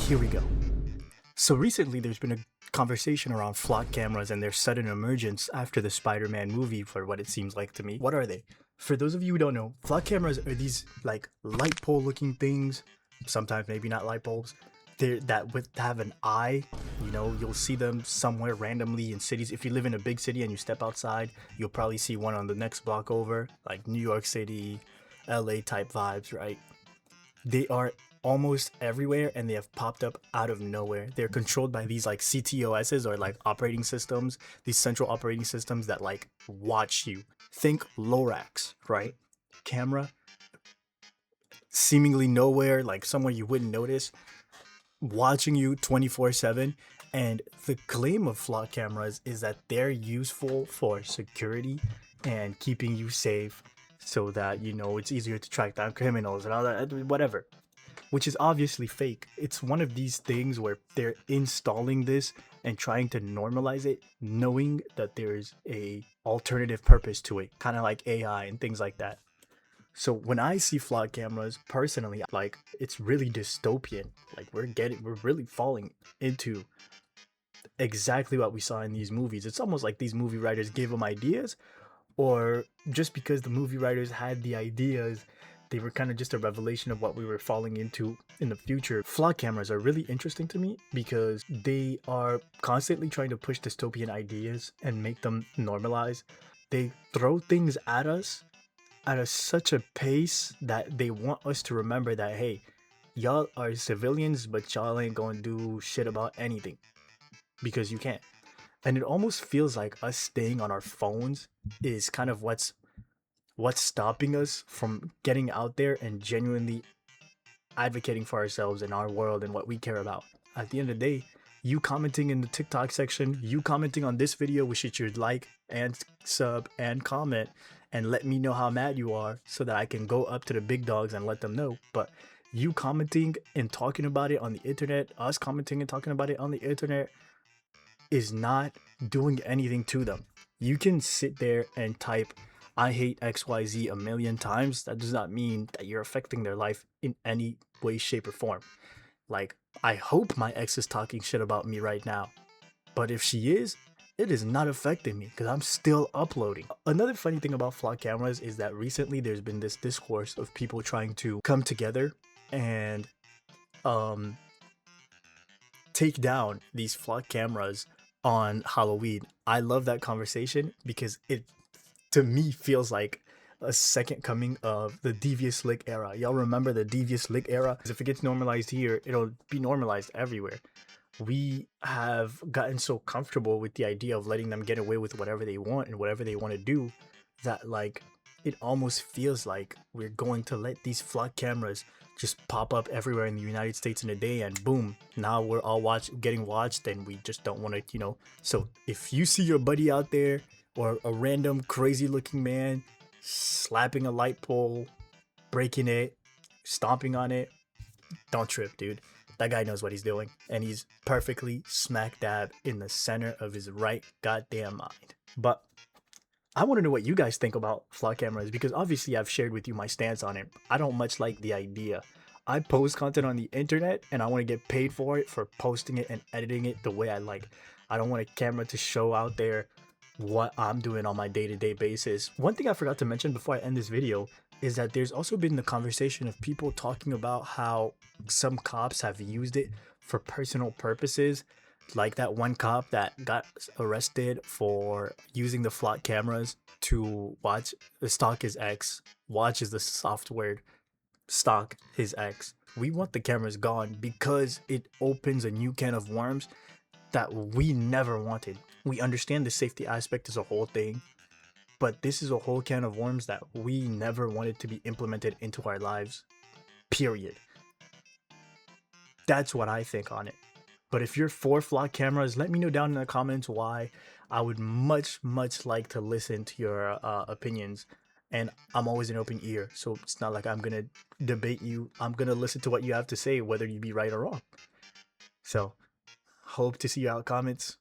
Here we go. So recently, there's been a conversation around flock cameras and their sudden emergence after the Spider-Man movie, for what it seems like to me. What are they? For those of you who don't know, flock cameras are these like light pole looking things, sometimes maybe not light bulbs, they're that with have an eye. You'll see them somewhere randomly in cities. If you live in a big city and you step outside, you'll probably see one on the next block over, like New York City, LA type vibes, right? They are almost everywhere and they have popped up out of nowhere. They're controlled by these like CTOSs, or like operating systems, these central operating systems that like watch you. Think Lorax, right? Camera seemingly nowhere, like somewhere you wouldn't notice, watching you 24/7. And the claim of flock cameras is that they're useful for security and keeping you safe, so that it's easier to track down criminals and all that, whatever, which is obviously fake. It's one of these things where they're installing this and trying to normalize it, knowing that there's a alternative purpose to it, kind of like AI and things like that. So when I see flock cameras, personally, like, it's really dystopian. Like, we're really falling into exactly what we saw in these movies. It's almost like these movie writers gave them ideas, or just because the movie writers had the ideas, they were kind of just a revelation of what we were falling into in the future. Flock cameras are really interesting to me because they are constantly trying to push dystopian ideas and make them normalize. They throw things at us at such a pace that they want us to remember that, hey, y'all are civilians, but y'all ain't gonna do shit about anything because you can't. And it almost feels like us staying on our phones is kind of what's stopping us from getting out there and genuinely advocating for ourselves and our world and what we care about. At the end of the day, you commenting in the TikTok section, you commenting on this video, which you should like and sub and comment and let me know how mad you are so that I can go up to the big dogs and let them know. But you commenting and talking about it on the internet, us commenting and talking about it on the internet, is not doing anything to them. You can sit there and type I hate XYZ a million times. That does not mean that you're affecting their life in any way, shape, or form. Like, I hope my ex is talking shit about me right now. But if she is, it is not affecting me because I'm still uploading. Another funny thing about flock cameras is that recently there's been this discourse of people trying to come together and take down these flock cameras on Halloween. I love that conversation because it, to me, feels like a second coming of the Devious Lick era. Y'all remember the Devious Lick era? If it gets normalized here, it'll be normalized everywhere. We have gotten so comfortable with the idea of letting them get away with whatever they want and whatever they want to do that, like, it almost feels like we're going to let these flock cameras just pop up everywhere in the United States in a day, and boom, now we're all getting watched, and we just don't want to. So if you see your buddy out there, or a random crazy looking man slapping a light pole, breaking it, stomping on it, don't trip, dude. That guy knows what he's doing, and he's perfectly smack dab in the center of his right goddamn mind. But I want to know what you guys think about flock cameras, because obviously I've shared with you my stance on it. I don't much like the idea. I post content on the internet and I want to get paid for it, for posting it and editing it the way I like. I don't want a camera to show out there what I'm doing on my day-to-day basis. One thing I forgot to mention before I end this video is that there's also been the conversation of people talking about how some cops have used it for personal purposes, like that one cop that got arrested for using the flock cameras to stalk his ex. Watch is the soft word. Stalk his ex. We want the cameras gone because it opens a new can of worms that we never wanted. We understand the safety aspect is a whole thing, but this is a whole can of worms that we never wanted to be implemented into our lives. Period. That's what I think on it. But if you're for flock cameras, let me know down in the comments why. I would much like to listen to your opinions. And I'm always an open ear, so it's not like I'm gonna debate you. I'm gonna listen to what you have to say, whether you be right or wrong. So, hope to see you out comments.